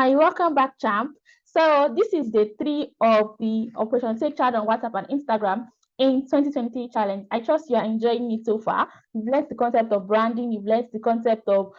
Hi, welcome back, champ. So this is day 3 of the Operation Take Charge on WhatsApp and Instagram in 2020 challenge. I trust you are enjoying it so far. You've learned the concept of branding, you've learned the concept of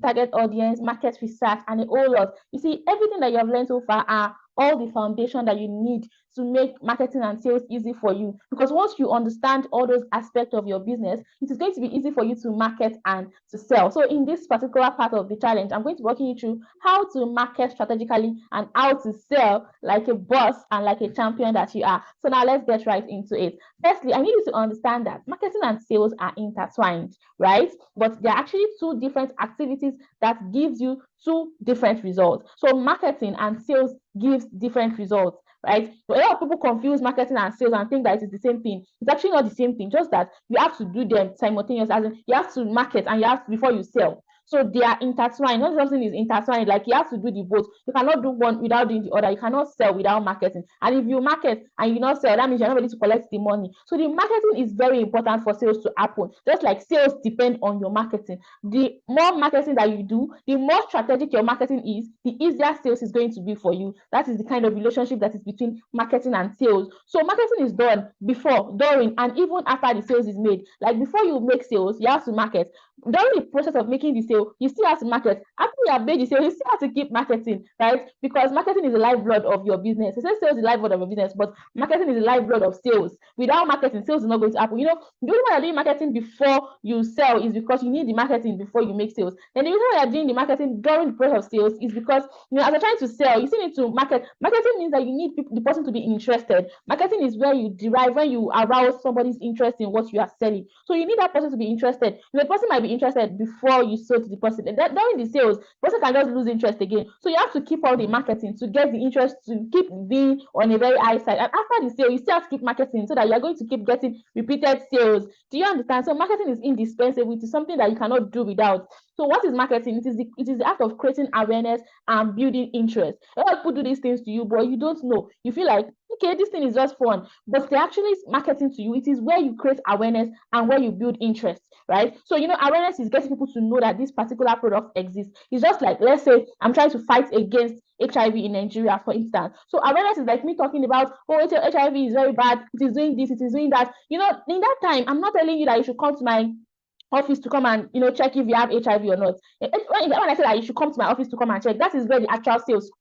target audience, market research, and a whole lot. You see, everything that you have learned so far are all the foundation that you need to make marketing and sales easy for you. Because once you understand all those aspects of your business, it is going to be easy for you to market and to sell. So in this particular part of the challenge, I'm going to walk you through how to market strategically and how to sell like a boss and like a champion that you are. So now let's get right into it. Firstly, I need you to understand that marketing and sales are intertwined, right? But they're actually two different activities that gives you two different results. So marketing and sales gives different results, right? So a lot of people confuse marketing and sales and think that it is the same thing. It's actually not the same thing, just that you have to do them simultaneously. As in, you have to market and you have to, before you sell. So they are intertwined. Not something is intertwined, like you have to do the both. You cannot do one without doing the other. You cannot sell without marketing. And if you market and you not sell, that means you're not ready to collect the money. So the marketing is very important for sales to happen. Just like sales depend on your marketing. The more marketing that you do, the more strategic your marketing is, the easier sales is going to be for you. That is the kind of relationship that is between marketing and sales. So marketing is done before, during, and even after the sales is made. Like before you make sales, you have to market. During the process of making the sale, you still have to market. After you have made the sale, you still have to keep marketing, right? Because marketing is the lifeblood of your business. They say sales is the lifeblood of your business, but marketing is the lifeblood of sales. Without marketing, sales is not going to happen. You know, the reason why you're doing marketing before you sell is because you need the marketing before you make sales. Then the reason why you're doing the marketing during the process of sales is because, you know, as you're trying to sell, you still need to market. Marketing means that you need the person to be interested. Marketing is where you derive, when you arouse somebody's interest in what you are selling. So you need that person to be interested. The person might be interested before you sell to the person. And that during the sales, the person can just lose interest again. So you have to keep all the marketing to get the interest, to keep being on a very high side. And after the sale, you still have to keep marketing so that you are going to keep getting repeated sales. Do you understand? So marketing is indispensable. It is something that you cannot do without. So what is marketing? It is the act of creating awareness and building interest. A lot of people do these things to you, but you don't know. You feel like, okay, this thing is just fun, but they're actually marketing to you. It is where you create awareness and where you build interest, right? So, you know, awareness is getting people to know that this particular product exists. It's just like, let's say I'm trying to fight against HIV in Nigeria, for instance. So awareness is like me talking about, oh, HIV is very bad. It is doing this, it is doing that. You know, in that time, I'm not telling you that you should come to my office to come and, you know, check if you have HIV or not. When I say that you should come to my office to come and check, that is where the actual sales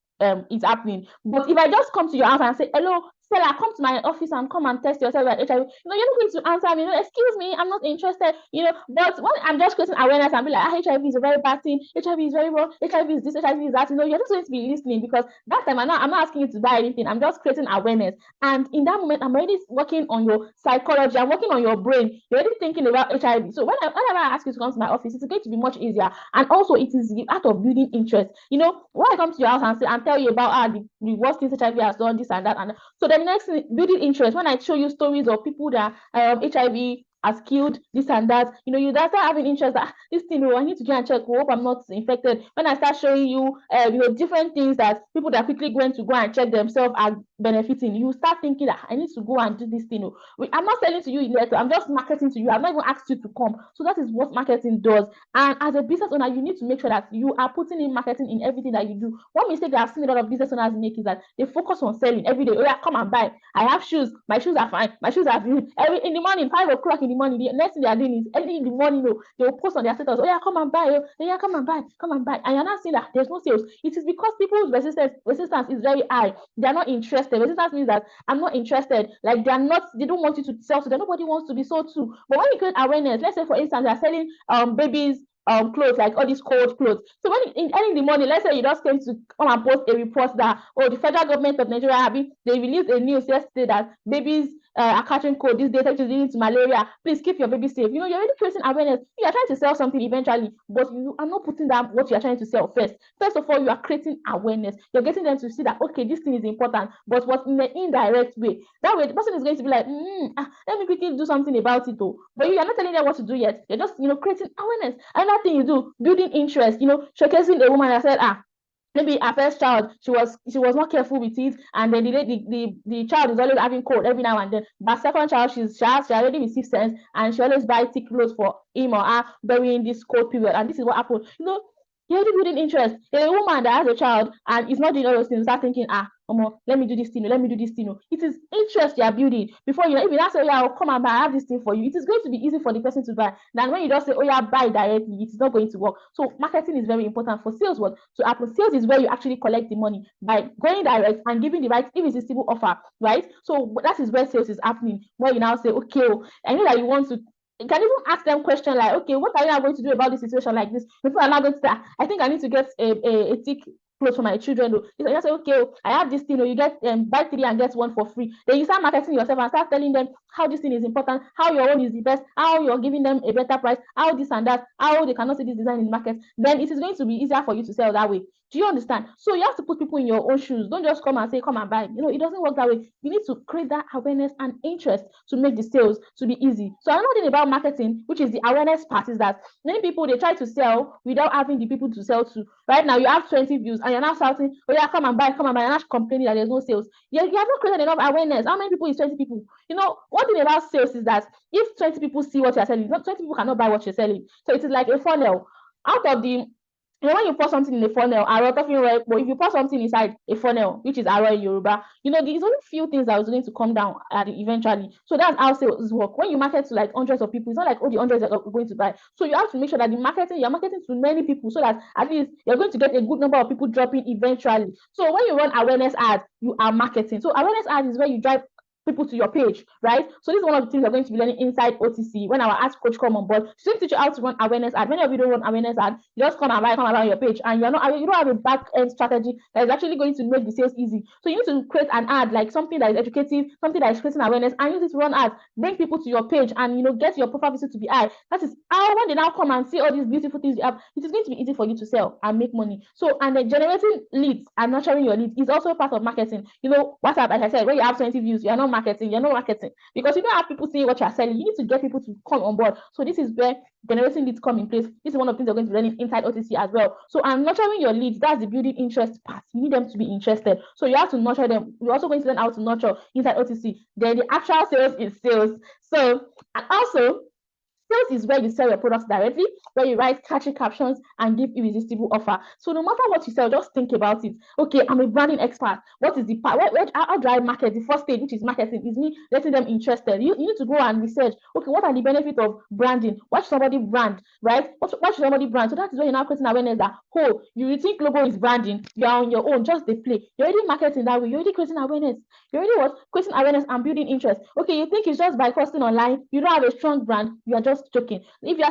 is happening. But if I just come to your house and say, hello, Stella, come to my office and come and test yourself at HIV, you know, you're not going to answer me, you know, excuse me, I'm not interested, you know. But when I'm just creating awareness and be like, HIV is a very bad thing, HIV is very wrong, HIV is this, HIV is that, you know, you're just going to be listening, because that time I'm not asking you to buy anything, I'm just creating awareness. And in that moment, I'm already working on your psychology, I'm working on your brain, you're already thinking about HIV. So whenever I ask you to come to my office, it's going to be much easier. And also, it is the act of building interest. You know, when I come to your house and say and tell you about the worst things HIV has done, this and that, and so the next thing, building interest. When I show you stories of people that HIV has killed, this and that, you know, you start having interest that this thing, oh, I need to go and check, hope I'm not infected. When I start showing you, you know, different things that people that quickly going to go and check themselves are benefiting, you start thinking that I need to go and do this thing. Oh. I'm not selling to you yet, I'm just marketing to you. I'm not even asked you to come. So that is what marketing does. And as a business owner, you need to make sure that you are putting in marketing in everything that you do. One mistake that I've seen a lot of business owners make is that they focus on selling every day. Oh yeah, come and buy. I have shoes. My shoes are fine. My shoes are good. In the morning, 5 o'clock in the morning, the next thing they are doing is early in the morning, they will post on their status, oh yeah, come and buy, oh yeah, come and buy, come and buy. And you're not seeing that there's no sales. It is because people's resistance is very high. They're not interested. Resistance means that I'm not interested. Like they don't want you to sell to them. Nobody wants to be sold to. But when you create awareness, let's say for instance, they're selling babies clothes, like all these cold clothes. So when early in the morning, let's say you just came to come and post a report that, oh, the federal government of Nigeria, they released a news yesterday that babies are catching cold this day, which is leading to malaria. Please keep your baby safe. You know, you're already creating awareness. You are trying to sell something eventually, but you are not putting down what you are trying to sell first. First of all, you are creating awareness. You're getting them to see that, okay, this thing is important, but what in an indirect way. That way, the person is going to be like, let me quickly do something about it, though. But you are not telling them what to do yet. You're just, you know, creating awareness. Another thing you do, building interest. You know, showcasing a woman that said, maybe her first child, she was not careful with it, and then the child is always having cold every now and then. But second child, she already received sense, and she always buy thick clothes for him or her during this cold period. And this is what happened. You know, You're already building interest. A woman that has a child and is not doing all those things, start thinking, let me do this thing, let me do this thing. It is interest you are building. Before you know, if you now say, yeah, I'll come and buy, I have this thing for you, it is going to be easy for the person to buy than when you just say, oh yeah, buy directly. It is not going to work. So marketing is very important for sales. What to happen? Sales is where you actually collect the money by going direct and giving the right irresistible offer, right? So that is where sales is happening. Where you now say, okay, I know that you want to. You can even ask them questions like, okay, what are you now going to do about this situation like this? Before I'm not going to say, I think I need to get a thick clothes for my children. You just say, okay, I have this thing, you get buy 3 and get 1 for free. Then you start marketing yourself and start telling them how this thing is important, how your own is the best, how you're giving them a better price, how this and that, how they cannot see this design in the market. Then it is going to be easier for you to sell that way. Do you understand? So you have to put people in your own shoes. Don't just come and say, come and buy. It doesn't work that way. You need to create that awareness and interest to make the sales to be easy. So another thing about marketing, which is the awareness part, is that many people, they try to sell without having the people to sell to. Right now, you have 20 views and you're now shouting, oh yeah, come and buy. You're not complaining that there's no sales. You have not created enough awareness. How many people is 20 people? One thing about sales is that if 20 people see what you're selling, 20 people cannot buy what you're selling. So it is like a funnel. Out of the when you pour something in a funnel, but if you pour something inside a funnel, which is Aro in Yoruba, there's only few things that are going to come down eventually. So that's how sales work. When you market to like hundreds of people, it's not like the hundreds are going to buy. So you have to make sure that you're marketing to many people so that at least you're going to get a good number of people dropping eventually. So when you run awareness ads, you are marketing. So awareness ads is where you drive people to your page, right? So this is one of the things we're going to be learning inside OTC when our ads coach come on board. She's going to teach you how to run awareness ad. Many of you don't run awareness ad. You just come around your page and you don't have a back end strategy that is actually going to make the sales easy. So you need to create an ad, like something that is educative, something that is creating awareness, and use it to run ads, bring people to your page, and get your profile visit to be high. That is how when they now come and see all these beautiful things you have, it is going to be easy for you to sell and make money. So and then generating leads and nurturing your leads is also part of marketing. WhatsApp, like I said, when you have 20 views, you're not marketing because you don't have people seeing what you're selling. You need to get people to come on board. So this is where generating leads come in place. This is one of the things you're going to be learning inside OTC as well. So I'm nurturing your leads. That's the building interest part. You need them to be interested. So you have to nurture them. You're also going to learn how to nurture inside OTC. Then the actual sales is sales. So and also sales is where you sell your products directly, where you write catchy captions and give irresistible offer. So no matter what you sell, just think about it. Okay, I'm a branding expert. What is the part? How do I market? The first stage, which is marketing, is me letting them interested. You need to go and research. Okay, what are the benefits of branding? Why should somebody brand? Right? Why should somebody brand? So that is when you're now creating awareness that, you think logo is branding. You're on your own, just the play. You're already marketing that way. You're already creating awareness. You're already creating awareness and building interest. Okay, you think it's just by posting online. You don't have a strong brand. You are just joking. If you're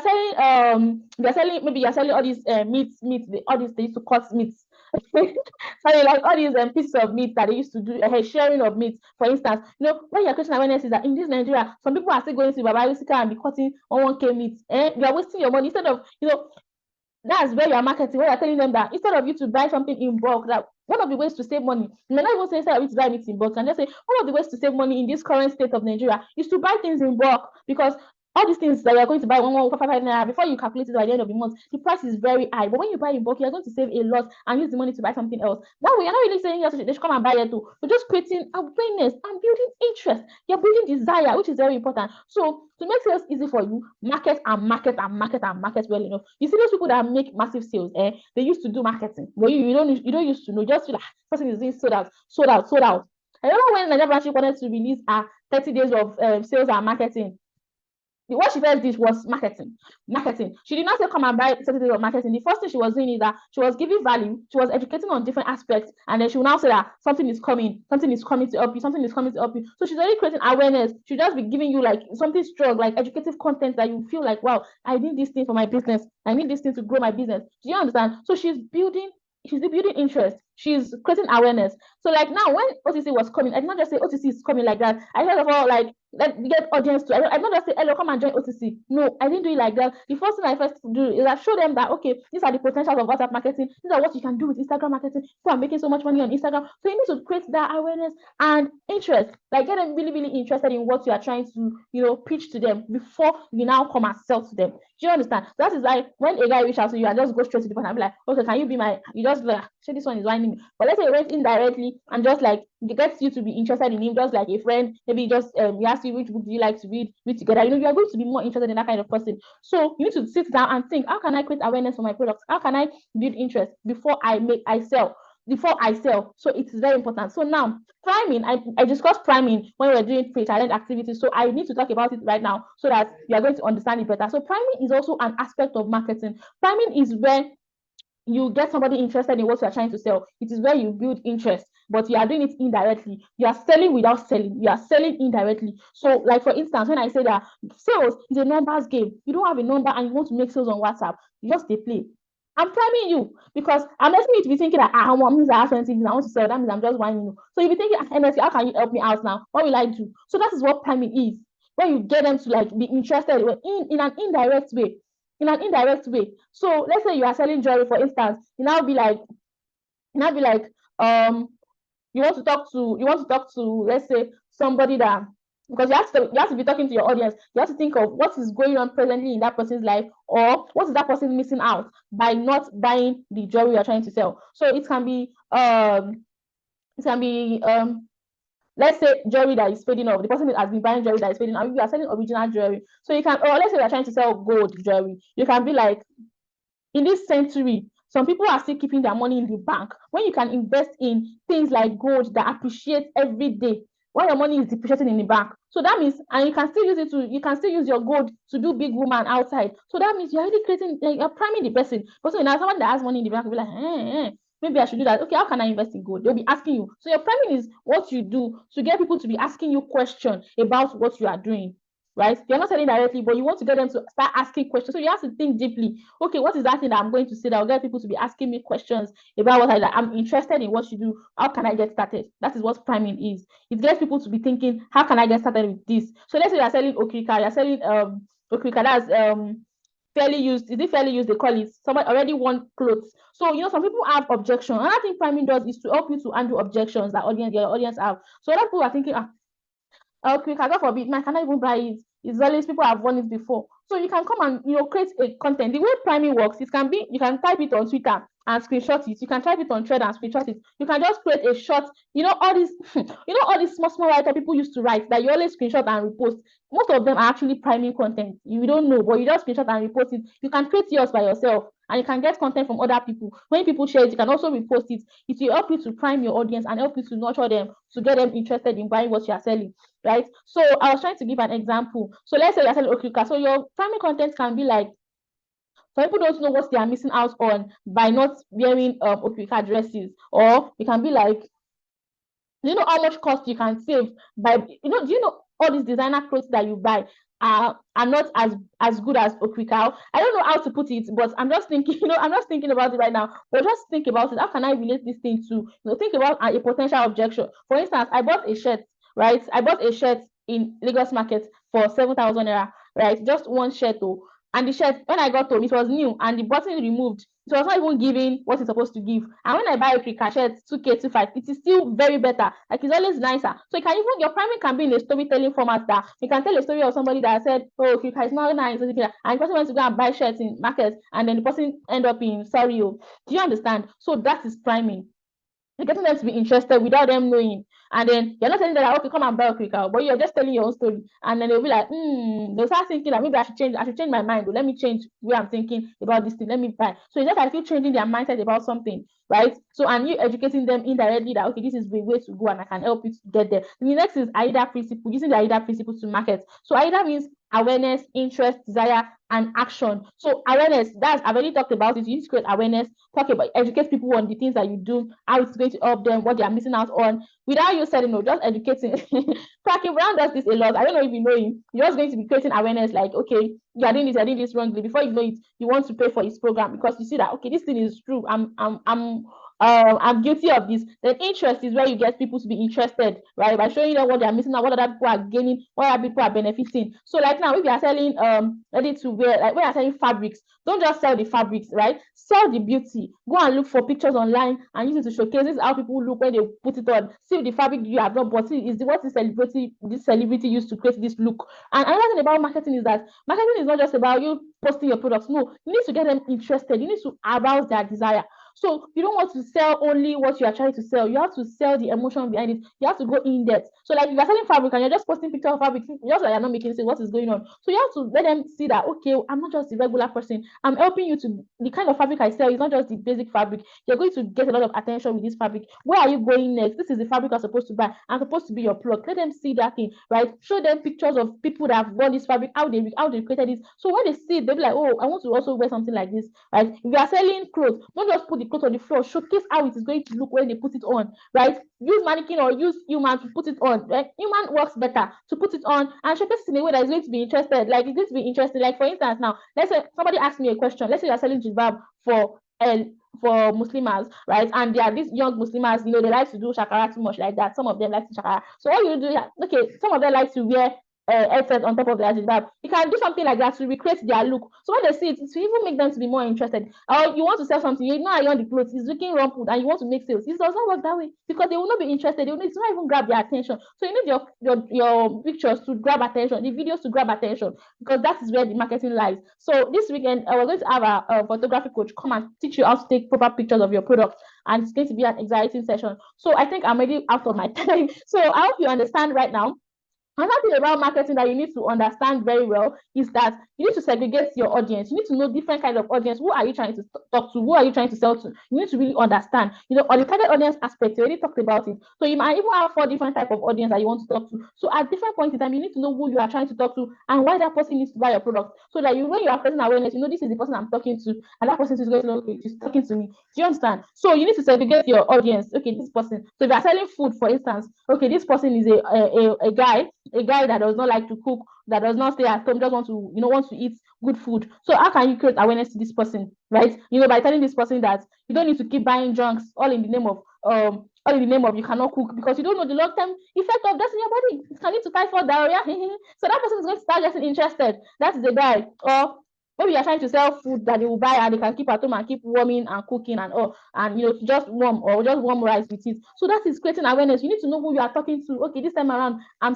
selling, maybe you're selling all these meats, all these they used to cut meats. Sorry, like all these pieces of meat that they used to do sharing of meat, for instance. When you're creating awareness is that in this Nigeria, some people are still going to Babarisika and be cutting 1K meat. You are wasting your money instead of that's where you're marketing, where you're telling them that instead of you to buy something in bulk, that one of the ways to save money, you may not even say instead of you to buy meat in bulk, and just say one of the ways to save money in this current state of Nigeria is to buy things in bulk, because all these things that you're going to buy 1,155 naira, before you calculate it by the end of the month, the price is very high. But when you buy in bulk, you're going to save a lot and use the money to buy something else. That way, you're not really saying they should come and buy it too. You're just creating awareness and building interest. You're building desire, which is very important. So to make sales easy for you, market and market and market and market well enough. You see those people that make massive sales, they used to do marketing. But you don't used to know. Just feel like person is doing sold out. I don't know when Nigeria Branch wanted to release 30 days of sales and marketing. What she first did was marketing. She did not say come and buy 30 days of marketing. The first thing she was doing is that she was giving value, she was educating on different aspects, and then she will now say that something is coming to help you. So she's already creating awareness. She'll just be giving you like something strong, like educative content that you feel like, wow, I need this thing for my business. I need this thing to grow my business. Do you understand? So she's building interest. She's creating awareness. So like now when OTC was coming, I did not just say OTC is coming like that. I first of all like let get audience to. I not just say hello, come and join OTC. No, I didn't do it like that. The first thing I first do is I show them that okay, these are the potentials of WhatsApp marketing. These are what you can do with Instagram marketing. People are making so much money on Instagram. So you need to create that awareness and interest. Like get them really, really interested in what you are trying to pitch to them before you now come and sell to them. Do you understand? So that is why when a guy reaches out to you and just go straight to the point and be like, okay, can you be my? You just like, say this one is whining him. But let's say he went indirectly and just like gets you to be interested in him, just like a friend. Maybe just he asks you which book do you like to read together. You are going to be more interested in that kind of person. So you need to sit down and think, how can I create awareness for my products? How can I build interest before I sell? Before I sell. So it's very important. So now priming, I discussed priming when we were doing pre-challenge activities. So I need to talk about it right now so that you are going to understand it better. So priming is also an aspect of marketing. Priming is where you get somebody interested in what you are trying to sell. It is where you build interest, but you are doing it indirectly. You are selling without selling. You are selling indirectly. So, like for instance, when I say that sales is a numbers game, you don't have a number and you want to make sales on WhatsApp, you just play. I'm priming you because I'm asking you to be thinking that I want to have something, I want to sell. That means I'm just whining you. So you'll be thinking, MSC, how can you help me out now? What will I do? So that is what priming is. When you get them to like be interested in an indirect way. In an indirect way. So let's say you are selling jewelry, for instance, you now be like, you want to talk to let's say somebody that, because you have to be talking to your audience. You have to think of what is going on presently in that person's life, or what is that person missing out by not buying the jewelry you're trying to sell. So it can be let's say jewelry that is fading off. The person has been buying jewelry that is fading off. You are selling original jewelry. So you can, or let's say you're trying to sell gold jewelry. You can be like, in this century, some people are still keeping their money in the bank. When you can invest in things like gold that appreciate every day, while your money is depreciating in the bank. So that means, and you can still use your gold to do big woman outside. So that means you're already creating, like, you're priming the person. But so now someone that has money in the bank will be like, maybe I should do that. Okay, how can I invest in gold? They'll be asking you. So your priming is what you do to get people to be asking you questions about what you are doing. Right? You're not selling directly, but you want to get them to start asking questions. So you have to think deeply. Okay, what is that thing that I'm going to say that will get people to be asking me questions about what I'm interested in what you do? How can I get started? That is what priming is. It gets people to be thinking, how can I get started with this? So let's say you're selling okrika, you're selling okrika, that's fairly used. Is it fairly used? They call it. Somebody already want clothes. So some people have objections. Another thing priming does is to help you to handle objections that your audience have. So a lot of people are thinking, okay, God forbid, man, can I even buy it? It's always people have won it before. So you can come and create a content. The way priming works, it can be, you can type it on Twitter and screenshot it. You can type it on Thread and screenshot it. You can just create a short, all these, all these small writer people used to write that you always screenshot and repost. Most of them are actually priming content. You don't know, but you just screenshot and repost it. You can create yours by yourself, and you can get content from other people. When people share it, you can also repost it. It will help you to prime your audience and help you to nurture them, to get them interested in buying what you are selling. Right? So I was trying to give an example. So let's say you're selling okrika. So your primary content can be like, some people don't know what they are missing out on by not wearing okrika dresses. Or it can be like, do you know how much cost you can save by, do you know all these designer clothes that you buy are not as good as okrika? I don't know how to put it, but I'm just thinking, I'm just thinking about it right now. But just think about it. How can I relate this thing to, think about a potential objection. For instance, I bought a shirt, right? I bought a shirt in Lagos market for 7,000 naira, right? Just one shirt though. And the shirt, when I got home, it was new and the button removed. It was not even giving what it's supposed to give. And when I buy a Krika shirt, 2K, 2.5, it is still very better. Like, it's always nicer. So you can even, your priming can be in a storytelling format that you can tell a story of somebody that said, oh, Krika is not nice, and the person went to go and buy shirts in markets, and then the person end up in sorry. Do you understand? So that is priming. You're getting them to be interested without them knowing. And then you're not telling them that, okay, come and buy a quicker, but you're just telling your own story. And then they'll be like, they'll start thinking that maybe I should change my mind. Let me change where I'm thinking about this thing. Let me buy. So it's just like you changing their mindset about something, right? So, and you educating them indirectly that, okay, this is the way to go and I can help you to get there. And the next is AIDA principle, using the AIDA principle to market. So AIDA means awareness, interest, desire, and action. So awareness, I've already talked about it. You need to create awareness, talk about, educate people on the things that you do, how it's going to help them, what they are missing out on, without you saying no, just educating. Cracking Brown does this a lot. I don't know if you know him. You're just going to be creating awareness, like, okay, you're doing this wrongly. Before you know it, you want to pay for his program because you see that, okay, this thing is true. I'm guilty of this. Then interest is where you get people to be interested, right? By showing them what they're missing out, what other people are gaining, what other people are benefiting. So like now, if you are selling ready to wear, like when you're selling fabrics, don't just sell the fabrics, right? Sell the beauty. Go and look for pictures online and use it to showcase. This is how people look when they put it on. See the fabric you have not bought. See is what this celebrity used to create this look. And another thing about marketing is that marketing is not just about you posting your products. No, you need to get them interested. You need to arouse their desire. So you don't want to sell only what you are trying to sell. You have to sell the emotion behind it. You have to go in depth. So like if you're selling fabric and you're just posting picture of fabric, just like you're not making sense, what is going on? So you have to let them see that, okay, I'm not just a regular person. I'm helping you to, the kind of fabric I sell is not just the basic fabric. You're going to get a lot of attention with this fabric. Where are you going next? This is the fabric I'm supposed to buy. I'm supposed to be your plug. Let them see that thing, right? Show them pictures of people that have worn this fabric, how they created it. So when they see it, they'll be like, oh, I want to also wear something like this, right? If you are selling clothes, don't just put the clothes on the floor. Showcase how it is going to look when they put it on, right? Use mannequin or use human to put it on, right? Human works better to put it on and showcase it in a way that is going to be interested. Like it's going to be interesting. Like for instance, now let's say somebody asks me a question. Let's say you're selling jilbab for Muslims, right? And there are these young Muslims, they like to do shakara too much like that. Some of them like to shakara. So what you do, okay, some of them like to wear headset on top of their jilbab. You can do something like that to recreate their look. So when they see it, to even make them to be more interested. Or you want to sell something, you know, iron the clothes, it's looking rumpled, and you want to make sales. It does not work that way because they will not be interested. They will not even grab their attention. So you need your pictures to grab attention, the videos to grab attention, because that is where the marketing lies. So this weekend, we're going to have a photography coach come and teach you how to take proper pictures of your products, and it's going to be an exciting session. So I think I'm already out of my time. So I hope you understand right now. Another thing about marketing that you need to understand very well is that you need to segregate your audience. You need to know different kinds of audience. Who are you trying to talk to? Who are you trying to sell to? You need to really understand. On the target audience aspect, you already talked about it. So you might even have 4 different types of audience that you want to talk to. So at different points in time, you need to know who you are trying to talk to and why that person needs to buy your product. So that when you are creating awareness, this is the person I'm talking to, and that person is going to know, okay, she's talking to me. Do you understand? So you need to segregate your audience. Okay, this person. So if you are selling food, for instance, okay, this person is a guy that does not like to cook, that does not stay at home, just want to eat good food. So how can you create awareness to this person, right? By telling this person that you don't need to keep buying junks all in the name of you cannot cook, because you don't know the long-term effect of that in your body. It can lead to typhoid, diarrhea. So that person is going to start getting interested. That is the guy. Or maybe you're trying to sell food that they will buy and they can keep at home and keep warming and cooking and all, and just warm rice with it. So that is creating awareness. You need to know who you are talking to. Okay, this time around, I'm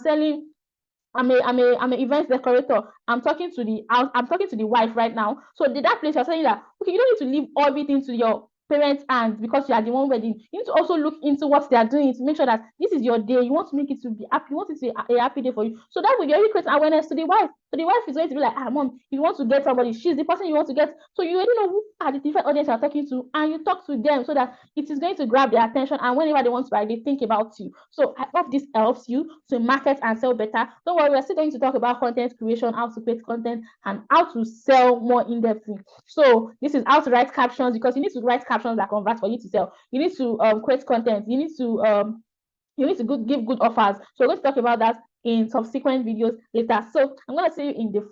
an event decorator. I'm talking to the wife right now. So that place, you're saying that, okay, you don't need to leave everything to your parents' hands because you are the one wedding. You need to also look into what they are doing to make sure that this is your day. You want to make it to be happy. You want it to be a happy day for you. So that will already create awareness to the wife. So the wife is going to be like, mom, if you want to get somebody, she's the person you want to get. So you already know who are the different audience you're talking to, and you talk to them so that it is going to grab their attention, and whenever they want to buy, they think about you. So I hope this helps you to market and sell better. Don't worry, we're still going to talk about content creation, how to create content, and how to sell more in-depthly. So this is how to write captions, because you need to write captions that convert for you to sell. You need to create content. You need to give good offers. So we're going to talk about that in subsequent videos later. So I'm going to see you in the